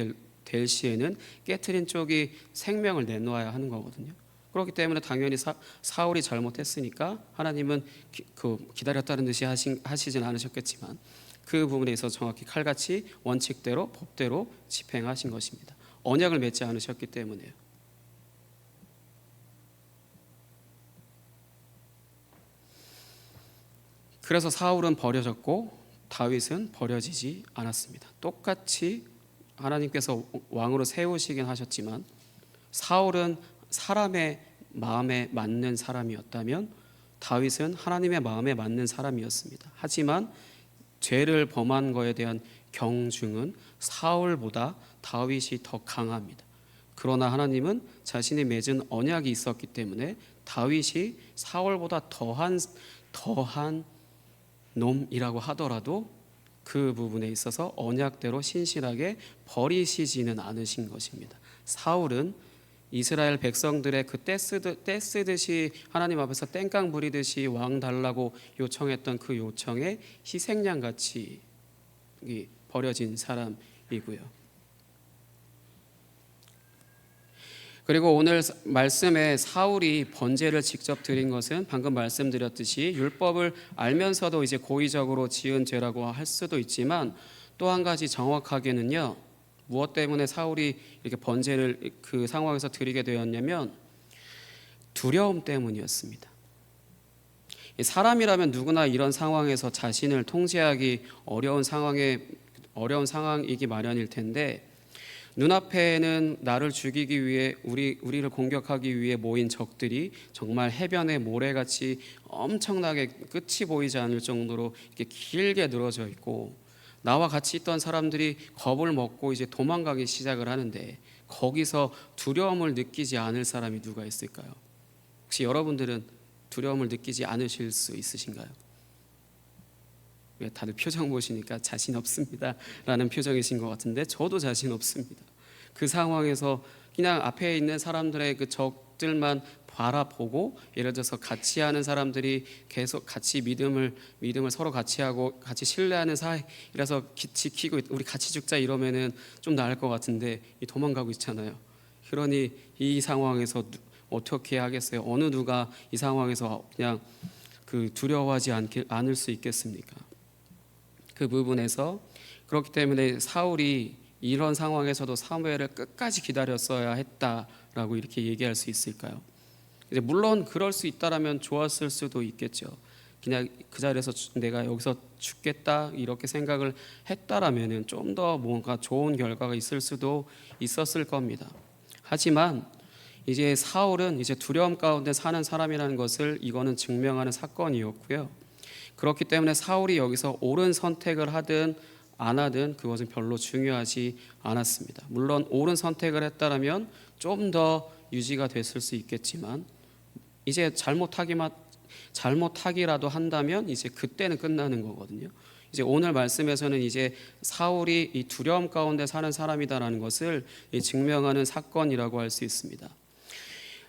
될 시에는 깨트린 쪽이 생명을 내놓아야 하는 거거든요. 그렇기 때문에 당연히 사울이 잘못했으니까 하나님은 기다렸다는 듯이 하시진 않으셨겠지만 그 부분에 있어서 정확히 칼같이 원칙대로 법대로 집행하신 것입니다. 언약을 맺지 않으셨기 때문에요. 그래서 사울은 버려졌고 다윗은 버려지지 않았습니다. 똑같이 하나님께서 왕으로 세우시긴 하셨지만 사울은 사람의 마음에 맞는 사람이었다면 다윗은 하나님의 마음에 맞는 사람이었습니다. 하지만 죄를 범한 것에 대한 경중은 사울보다 다윗이 더 강합니다. 그러나 하나님은 자신이 맺은 언약이 있었기 때문에 다윗이 사울보다 더한 놈이라고 하더라도 그 부분에 있어서 언약대로 신실하게 버리시지는 않으신 것입니다. 사울은 이스라엘 백성들의 그 떼쓰듯이 하나님 앞에서 땡깡 부리듯이 왕 달라고 요청했던 그 요청에 희생양같이 버려진 사람이고요. 그리고 오늘 말씀에 사울이 번제를 직접 드린 것은 방금 말씀드렸듯이 율법을 알면서도 이제 고의적으로 지은 죄라고 할 수도 있지만, 또 한 가지 정확하게는요, 무엇 때문에 사울이 이렇게 번제를 그 상황에서 드리게 되었냐면 두려움 때문이었습니다. 사람이라면 누구나 이런 상황에서 자신을 통제하기 어려운 상황이기 마련일 텐데, 눈앞에는 나를 죽이기 위해 우리를 공격하기 위해 모인 적들이 정말 해변의 모래같이 엄청나게 끝이 보이지 않을 정도로 이렇게 길게 늘어져 있고, 나와 같이 있던 사람들이 겁을 먹고 이제 도망가기 시작을 하는데 거기서 두려움을 느끼지 않을 사람이 누가 있을까요? 혹시 여러분들은 두려움을 느끼지 않으실 수 있으신가요? 다들 표정 보시니까 자신 없습니다 라는 표정이신 것 같은데 저도 자신 없습니다. 그 상황에서 그냥 앞에 있는 사람들의 그 적들만 바라보고, 예를 들어서 같이 하는 사람들이 계속 같이 믿음을 서로 같이 하고 같이 신뢰하는 사이라서 지키고 우리 같이 죽자 이러면은 좀 나을 것 같은데 도망가고 있잖아요. 그러니 이 상황에서 어떻게 하겠어요? 어느 누가 이 상황에서 그냥 두려워하지 않을 수 있겠습니까? 그 부분에서 그렇기 때문에 사울이 이런 상황에서도 사무엘을 끝까지 기다렸어야 했다라고 이렇게 얘기할 수 있을까요? 이제 물론 그럴 수 있다라면 좋았을 수도 있겠죠. 그냥 그 자리에서 내가 여기서 죽겠다 이렇게 생각을 했다라면은 좀 더 뭔가 좋은 결과가 있을 수도 있었을 겁니다. 하지만 이제 사울은 이제 두려움 가운데 사는 사람이라는 것을 이거는 증명하는 사건이었고요. 그렇기 때문에 사울이 여기서 옳은 선택을 하든 안 하든 그것은 별로 중요하지 않았습니다. 물론 옳은 선택을 했다라면 좀 더 유지가 됐을 수 있겠지만 이제 잘못하기라도 한다면 이제 그때는 끝나는 거거든요. 이제 오늘 말씀에서는 이제 사울이 이 두려움 가운데 사는 사람이다라는 것을 증명하는 사건이라고 할 수 있습니다.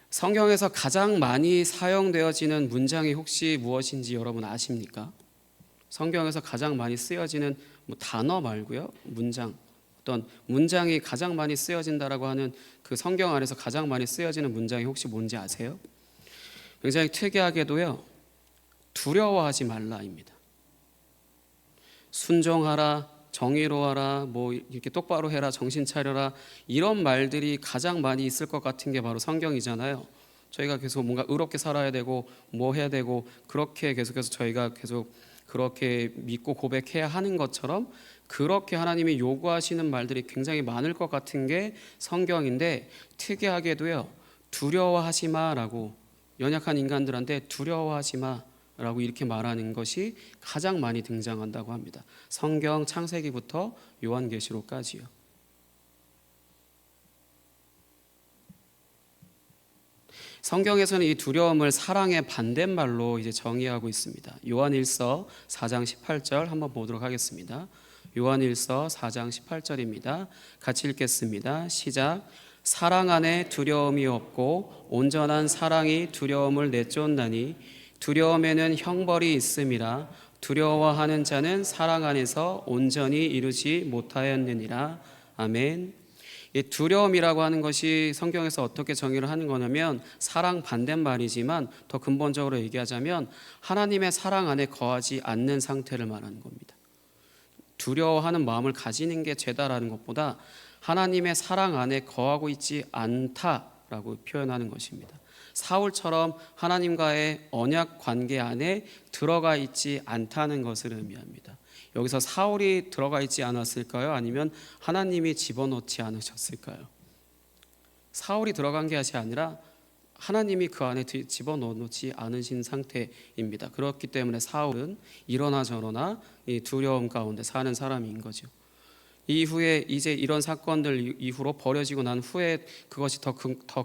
성경에서 가장 많이 사용되어지는 문장이 혹시 무엇인지 여러분 아십니까? 성경에서 가장 많이 쓰여지는 단어 말고요, 문장, 어떤 문장이 가장 많이 쓰여진다라고 하는 그 성경 안에서 가장 많이 쓰여지는 문장이 혹시 뭔지 아세요? 굉장히 특이하게도요, 두려워하지 말라입니다. 순종하라, 정의로워라, 뭐 이렇게 똑바로 해라, 정신 차려라, 이런 말들이 가장 많이 있을 것 같은 게 바로 성경이잖아요. 저희가 계속 뭔가 의롭게 살아야 되고 뭐 해야 되고 그렇게 계속해서 저희가 계속 그렇게 믿고 고백해야 하는 것처럼 그렇게 하나님이 요구하시는 말들이 굉장히 많을 것 같은 게 성경인데, 특이하게도요, 두려워하지 마라고, 연약한 인간들한테 두려워하지 마라고 이렇게 말하는 것이 가장 많이 등장한다고 합니다. 성경 창세기부터 요한계시록까지요. 성경에서는 이 두려움을 사랑의 반대말로 이제 정의하고 있습니다. 요한일서 4장 18절 한번 보도록 하겠습니다. 요한일서 4장 18절입니다. 같이 읽겠습니다. 시작. 사랑 안에 두려움이 없고 온전한 사랑이 두려움을 내쫓나니 두려움에는 형벌이 있음이라. 두려워하는 자는 사랑 안에서 온전히 이루지 못하였느니라. 아멘. 이 두려움이라고 하는 것이 성경에서 어떻게 정의를 하는 거냐면 사랑 반대말이지만 더 근본적으로 얘기하자면 하나님의 사랑 안에 거하지 않는 상태를 말하는 겁니다. 두려워하는 마음을 가지는 게 죄다라는 것보다 하나님의 사랑 안에 거하고 있지 않다라고 표현하는 것입니다. 사울처럼 하나님과의 언약 관계 안에 들어가 있지 않다는 것을 의미합니다. 여기서 사울이 들어가 있지 않았을까요? 아니면 하나님이 집어넣지 않으셨을까요? 사울이 들어간 게 아니라 하나님이 그 안에 집어넣지 않으신 상태입니다. 그렇기 때문에 사울은 이러나 저러나 이 두려움 가운데 사는 사람인 거죠. 이후에 이제 이런 사건들 이후로 버려지고 난 후에 그것이 더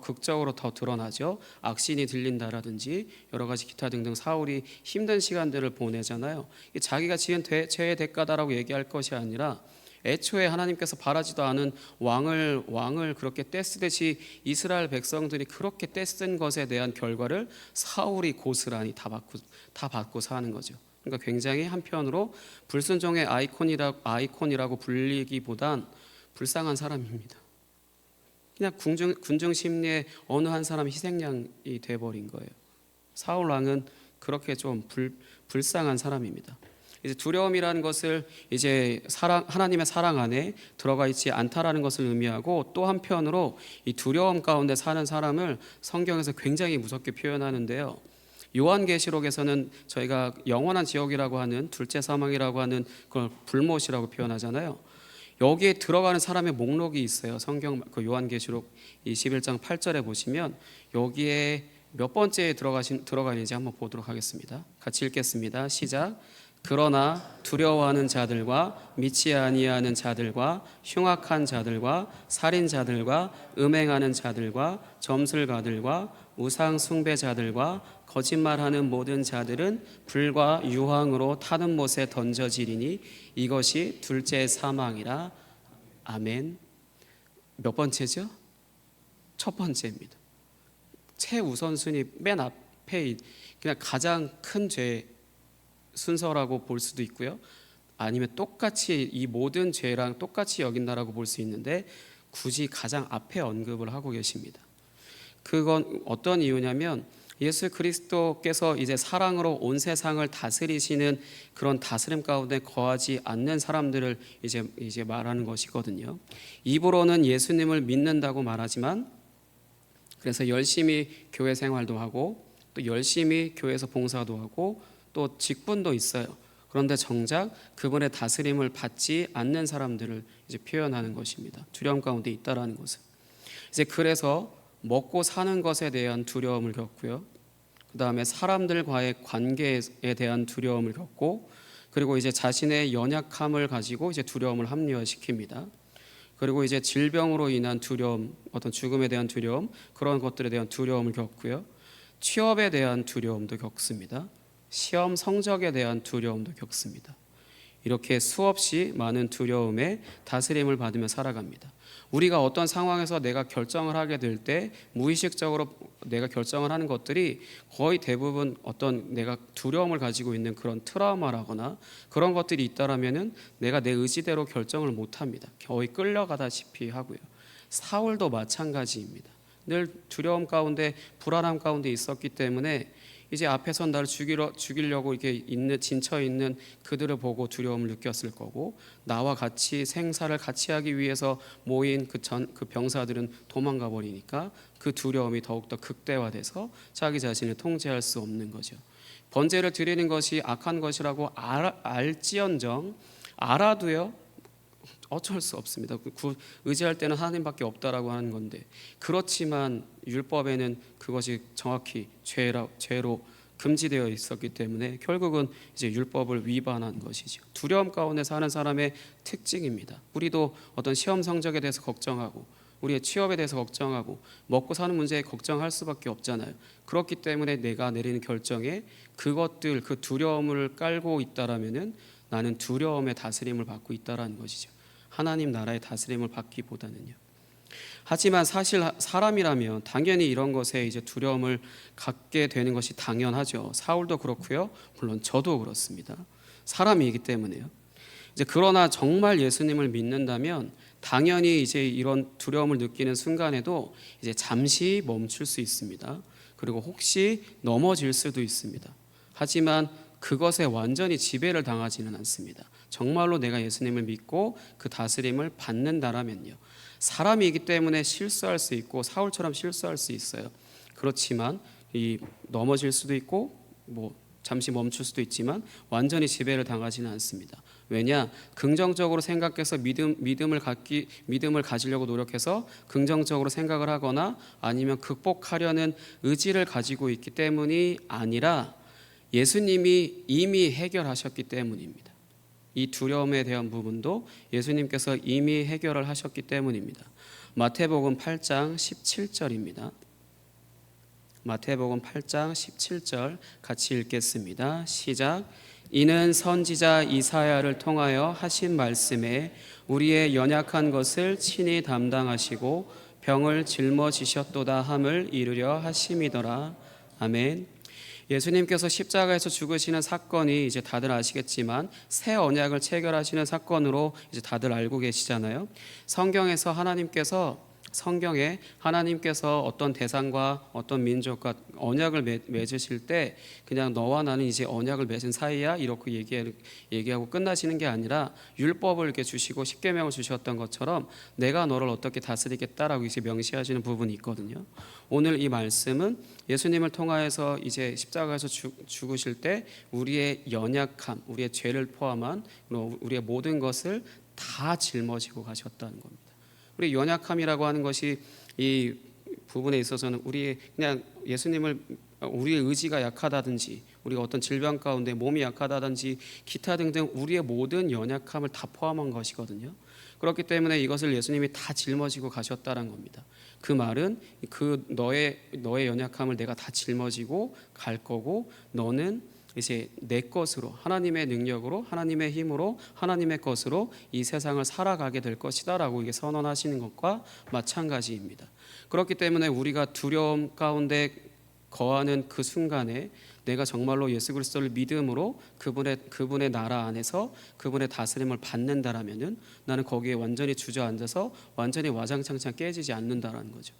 극적으로 더 드러나죠. 악신이 들린다라든지 여러 가지 기타 등등 사울이 힘든 시간들을 보내잖아요. 자기가 지은 죄의 대가다라고 얘기할 것이 아니라 애초에 하나님께서 바라지도 않은 왕을 그렇게 떼쓰듯이 이스라엘 백성들이 그렇게 떼쓴 것에 대한 결과를 사울이 고스란히 다 받고 사는 거죠. 그러니까 굉장히 한편으로 불순종의 아이콘이라고 불리기보단 불쌍한 사람입니다. 그냥 군중 심리에 어느 한 사람 희생양이 돼버린 거예요. 사울 왕은 그렇게 좀 불쌍한 사람입니다. 이제 두려움이라는 것을 이제 하나님의 사랑 안에 들어가 있지 않다라는 것을 의미하고, 또 한편으로 이 두려움 가운데 사는 사람을 성경에서 굉장히 무섭게 표현하는데요. 요한계시록에서는 저희가 영원한 지옥이라고 하는 둘째 사망이라고 하는 그걸 불못이라고 표현하잖아요. 여기에 들어가는 사람의 목록이 있어요. 성경 그 요한계시록 21장 8절에 보시면 여기에 몇 번째에 들어가는지 한번 보도록 하겠습니다. 같이 읽겠습니다. 시작. 그러나 두려워하는 자들과 믿지 아니하는 자들과 흉악한 자들과 살인자들과 음행하는 자들과 점술가들과 우상 숭배자들과 거짓말하는 모든 자들은 불과 유황으로 타는 못에 던져지리니 이것이 둘째 사망이라. 아멘. 몇 번째죠? 첫 번째입니다. 최우선순위 맨 앞에 그냥 가장 큰 죄 순서라고 볼 수도 있고요. 아니면 똑같이 이 모든 죄랑 똑같이 여긴다라고 볼 수 있는데 굳이 가장 앞에 언급을 하고 계십니다. 그건 어떤 이유냐면 예수 그리스도께서 이제 사랑으로 온 세상을 다스리시는 그런 다스림 가운데 거하지 않는 사람들을 이제 말하는 것이거든요. 입으로는 예수님을 믿는다고 말하지만 그래서 열심히 교회 생활도 하고 또 열심히 교회에서 봉사도 하고 또 직분도 있어요. 그런데 정작 그분의 다스림을 받지 않는 사람들을 이제 표현하는 것입니다. 두려움 가운데 있다라는 것은. 이제 그래서 먹고 사는 것에 대한 두려움을 겪고요. 그다음에 사람들과의 관계에 대한 두려움을 겪고, 그리고 이제 자신의 연약함을 가지고 이제 두려움을 합리화시킵니다. 그리고 이제 질병으로 인한 두려움, 어떤 죽음에 대한 두려움, 그런 것들에 대한 두려움을 겪고요. 취업에 대한 두려움도 겪습니다. 시험 성적에 대한 두려움도 겪습니다. 이렇게 수없이 많은 두려움에 다스림을 받으며 살아갑니다. 우리가 어떤 상황에서 내가 결정을 하게 될 때 무의식적으로 내가 결정을 하는 것들이 거의 대부분 어떤 내가 두려움을 가지고 있는 그런 트라우마라거나 그런 것들이 있다라면은 내가 내 의지대로 결정을 못합니다. 거의 끌려가다시피 하고요. 사울도 마찬가지입니다. 늘 두려움 가운데 불안함 가운데 있었기 때문에 이제 앞에서 나를 죽이려고 이렇게 진쳐 있는 그들을 보고 두려움을 느꼈을 거고, 나와 같이 생사를 같이 하기 위해서 모인 그 병사들은 도망가 버리니까 그 두려움이 더욱더 극대화돼서 자기 자신을 통제할 수 없는 거죠. 번제를 드리는 것이 악한 것이라고 알지언정 알아도요, 어쩔 수 없습니다. 의지할 때는 하나님밖에 없다라고 하는 건데, 그렇지만 율법에는 그것이 정확히 죄로 금지되어 있었기 때문에 결국은 이제 율법을 위반한 것이죠. 두려움 가운데 사는 사람의 특징입니다. 우리도 어떤 시험 성적에 대해서 걱정하고, 우리의 취업에 대해서 걱정하고, 먹고 사는 문제에 걱정할 수밖에 없잖아요. 그렇기 때문에 내가 내리는 결정에 그것들, 그 두려움을 깔고 있다라면은 나는 두려움의 다스림을 받고 있다라는 것이죠. 하나님 나라의 다스림을 받기보다는요. 하지만 사실 사람이라면 당연히 이런 것에 이제 두려움을 갖게 되는 것이 당연하죠. 사울도 그렇고요. 물론 저도 그렇습니다. 사람이기 때문에요. 이제 그러나 정말 예수님을 믿는다면 당연히 이제 이런 두려움을 느끼는 순간에도 이제 잠시 멈출 수 있습니다. 그리고 혹시 넘어질 수도 있습니다. 하지만 그것에 완전히 지배를 당하지는 않습니다. 정말로 내가 예수님을 믿고 그 다스림을 받는다라면요. 사람이기 때문에 실수할 수 있고 사울처럼 실수할 수 있어요. 그렇지만 넘어질 수도 있고 잠시 멈출 수도 있지만 완전히 지배를 당하지는 않습니다. 왜냐? 긍정적으로 생각해서 믿음을 가지려고 노력해서 긍정적으로 생각을 하거나 아니면 극복하려는 의지를 가지고 있기 때문이 아니라 예수님이 이미 해결하셨기 때문입니다. 이 두려움에 대한 부분도 예수님께서 이미 해결을 하셨기 때문입니다. 마태복음 8장 17절입니다. 마태복음 8장 17절 같이 읽겠습니다. 시작. 이는 선지자 이사야를 통하여 하신 말씀에 우리의 연약한 것을 친히 담당하시고 병을 짊어지셨도다 함을 이루려 하심이더라. 아멘. 예수님께서 십자가에서 죽으시는 사건이 이제 다들 아시겠지만 새 언약을 체결하시는 사건으로 이제 다들 알고 계시잖아요. 성경에 하나님께서 어떤 대상과 어떤 민족과 언약을 맺으실 때 그냥 너와 나는 이제 언약을 맺은 사이야 이렇게 얘기하고 끝나시는 게 아니라 율법을 이렇게 주시고 십계명을 주셨던 것처럼 내가 너를 어떻게 다스리겠다라고 이제 명시하시는 부분이 있거든요. 오늘 이 말씀은 예수님을 통하여서 이제 십자가에서 죽으실 때 우리의 연약함, 우리의 죄를 포함한 우리의 모든 것을 다 짊어지고 가셨다는 겁니다. 우리 연약함이라고 하는 것이 이 부분에 있어서는 그냥 예수님을 우리의 의지가 약하다든지 우리가 어떤 질병 가운데 몸이 약하다든지 기타 등등 우리의 모든 연약함을 다 포함한 것이거든요. 그렇기 때문에 이것을 예수님이 다 짊어지고 가셨다는 겁니다. 그 말은 너의 연약함을 내가 다 짊어지고 갈 거고 너는 이제 내 것으로 하나님의 능력으로 하나님의 힘으로 하나님의 것으로 이 세상을 살아가게 될 것이다라고 이게 선언하시는 것과 마찬가지입니다. 그렇기 때문에 우리가 두려움 가운데 거하는 그 순간에 내가 정말로 예수 그리스도를 믿음으로 그분의 나라 안에서 그분의 다스림을 받는다라면은 나는 거기에 완전히 주저앉아서 완전히 와장창창 깨지지 않는다라는 거죠.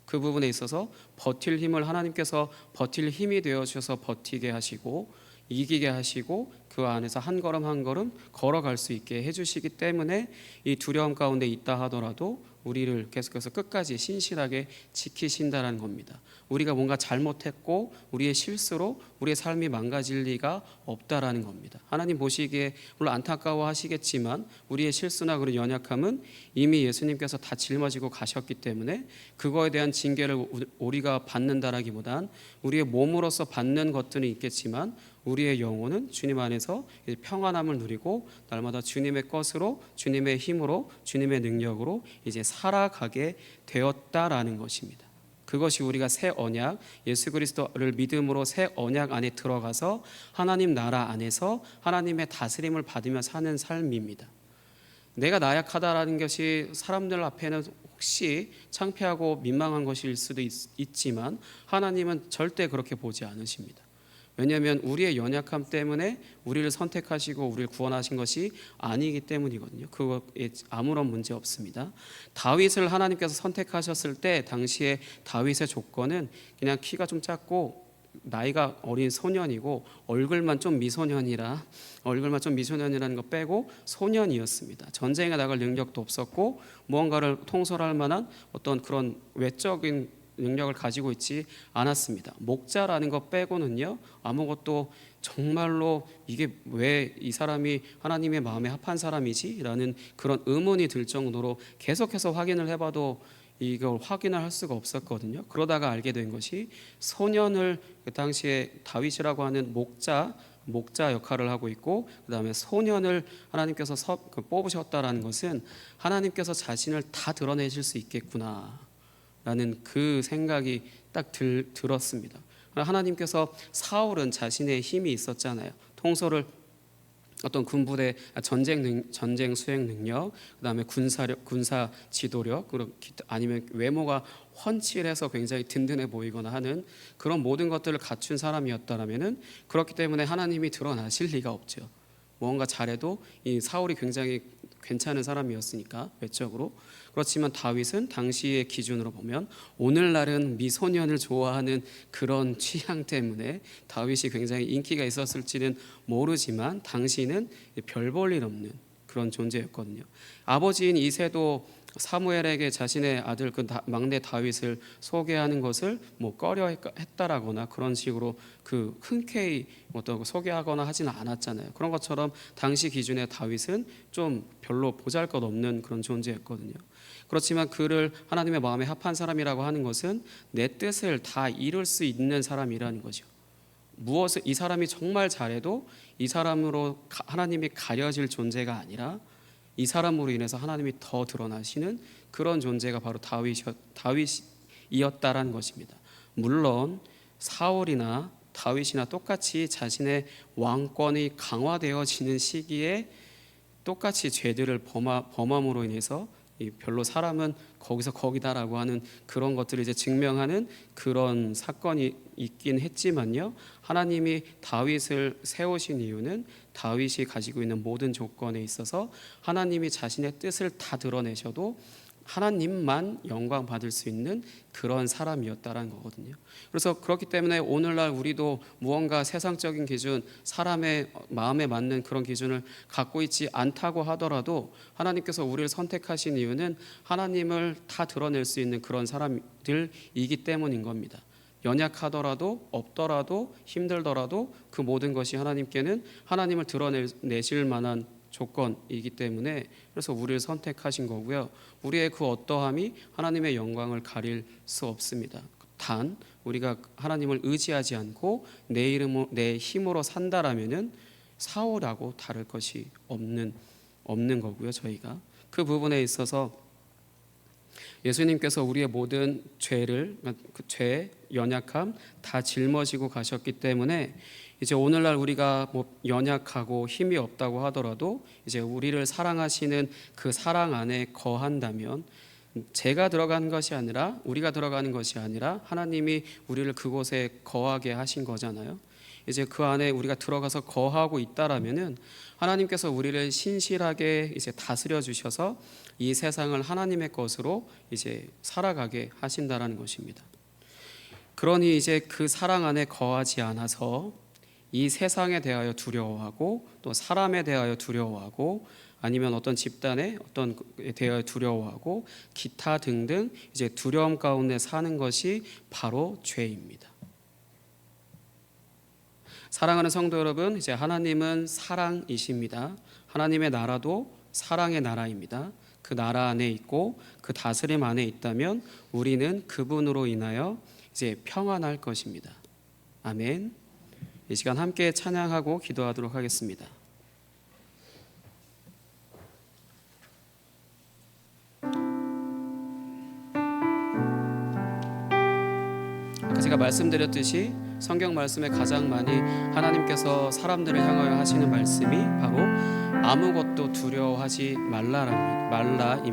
그 부분에 있어서 하나님께서 버틸 힘이 되어 주셔서 버티게 하시고 이기게 하시고 그 안에서 한 걸음 한 걸음 걸어갈 수 있게 해주시기 때문에 이 두려움 가운데 있다 하더라도 우리를 계속해서 끝까지 신실하게 지키신다는 겁니다. 우리가 뭔가 잘못했고 우리의 실수로 우리의 삶이 망가질 리가 없다라는 겁니다. 하나님 보시기에 물론 안타까워하시겠지만 우리의 실수나 그런 연약함은 이미 예수님께서 다 짊어지고 가셨기 때문에 그거에 대한 징계를 우리가 받는다라기보단 우리의 몸으로서 받는 것들은 있겠지만 우리의 영혼은 주님 안에서 평안함을 누리고 날마다 주님의 것으로, 주님의 힘으로, 주님의 능력으로 이제 살아가게 되었다라는 것입니다. 그것이 우리가 새 언약, 예수 그리스도를 믿음으로 새 언약 안에 들어가서 하나님 나라 안에서 하나님의 다스림을 받으며 사는 삶입니다. 내가 나약하다라는 것이 사람들 앞에는 혹시 창피하고 민망한 것일 수도 있지만 하나님은 절대 그렇게 보지 않으십니다. 왜냐하면 우리의 연약함 때문에 우리를 선택하시고 우리를 구원하신 것이 아니기 때문이거든요. 그거에 아무런 문제 없습니다. 다윗을 하나님께서 선택하셨을 때 당시에 다윗의 조건은 그냥 키가 좀 작고 나이가 어린 소년이고 얼굴만 좀 미소년이라는 거 빼고 소년이었습니다. 전쟁에 나갈 능력도 없었고 무언가를 통솔할 만한 어떤 그런 외적인 능력을 가지고 있지 않았습니다. 목자라는 것 빼고는요 아무것도 정말로 이게 왜 이 사람이 하나님의 마음에 합한 사람이지? 라는 그런 의문이 들 정도로 계속해서 확인을 해봐도 이걸 확인을 할 수가 없었거든요. 그러다가 알게 된 것이 소년을 그 당시에 다윗이라고 하는 목자 역할을 하고 있고 그 다음에 소년을 하나님께서 뽑으셨다라는 것은 하나님께서 자신을 다 드러내실 수 있겠구나 라는 그 생각이 딱 들었습니다. 하나님께서 사울은 자신의 힘이 있었잖아요. 통솔을 어떤 군부대 전쟁 수행 능력, 그다음에 군사 지도력, 아니면 외모가 훤칠해서 굉장히 든든해 보이거나 하는 그런 모든 것들을 갖춘 사람이었다라면은 그렇기 때문에 하나님이 드러나실 리가 없죠. 뭔가 잘해도 이 사울이 굉장히 괜찮은 사람이었으니까 외적으로. 그렇지만 다윗은 당시의 기준으로 보면 오늘날은 미소년을 좋아하는 그런 취향 때문에 다윗이 굉장히 인기가 있었을지는 모르지만 당시는 별 볼 일 없는 그런 존재였거든요. 아버지인 이새도 사무엘에게 자신의 아들 그 막내 다윗을 소개하는 것을 뭐 꺼려했다라거나 그런 식으로 그 흔쾌히 어떤 소개하거나 하지는 않았잖아요. 그런 것처럼 당시 기준의 다윗은 좀 별로 보잘것없는 그런 존재였거든요. 그렇지만 그를 하나님의 마음에 합한 사람이라고 하는 것은 내 뜻을 다 이룰 수 있는 사람이라는 거죠. 무엇을 이 사람이 정말 잘해도 이 사람으로 하나님이 가려질 존재가 아니라 이 사람으로 인해서 하나님이 더 드러나시는 그런 존재가 바로 다윗이었다라는 것입니다. 물론 사울이나 다윗이나 똑같이 자신의 왕권이 강화되어지는 시기에 똑같이 죄들을 범함으로 인해서 별로 사람은 거기서 거기다라고 하는 그런 것들을 이제 증명하는 그런 사건이 있긴 했지만요. 하나님이 다윗을 세우신 이유는 다윗이 가지고 있는 모든 조건에 있어서 하나님이 자신의 뜻을 다 드러내셔도 하나님만 영광 받을 수 있는 그런 사람이었다라는 거거든요. 그래서 그렇기 때문에 오늘날 우리도 무언가 세상적인 기준, 사람의 마음에 맞는 그런 기준을 갖고 있지 않다고 하더라도 하나님께서 우리를 선택하신 이유는 하나님을 다 드러낼 수 있는 그런 사람들이기 때문인 겁니다. 연약하더라도 없더라도 힘들더라도 그 모든 것이 하나님께는 하나님을 드러내실 만한 조건이기 때문에 그래서 우리를 선택하신 거고요. 우리의 그 어떠함이 하나님의 영광을 가릴 수 없습니다. 단 우리가 하나님을 의지하지 않고 내 힘으로 산다라면은 사울하고 다를 것이 없는 거고요. 저희가 그 부분에 있어서 예수님께서 우리의 모든 죄, 연약함 다 짊어지고 가셨기 때문에 이제 오늘날 우리가 뭐 연약하고 힘이 없다고 하더라도 이제 우리를 사랑하시는 그 사랑 안에 거한다면 제가 들어가는 것이 아니라 우리가 들어가는 것이 아니라 하나님이 우리를 그곳에 거하게 하신 거잖아요. 이제 그 안에 우리가 들어가서 거하고 있다라면은 하나님께서 우리를 신실하게 이제 다스려 주셔서 이 세상을 하나님의 것으로 이제 살아가게 하신다라는 것입니다. 그러니 이제 그 사랑 안에 거하지 않아서 이 세상에 대하여 두려워하고 또 사람에 대하여 두려워하고 아니면 어떤 집단에 어떤 것에 대하여 두려워하고 기타 등등 이제 두려움 가운데 사는 것이 바로 죄입니다. 사랑하는 성도 여러분, 이제 하나님은 사랑이십니다. 하나님의 나라도 사랑의 나라입니다. 그 나라 안에 있고 그 다스림 안에 있다면 우리는 그분으로 인하여 이제 평안할 것입니다. 아멘. 이 시간 함께 찬양하고 기도하도록 하겠습니다. 제가 말씀드렸듯이 성경 말씀에 가장 많이 하나님께서 사람들을 향하여 하시는 말씀이 바로 아무것도 두려워하지 말라입니다.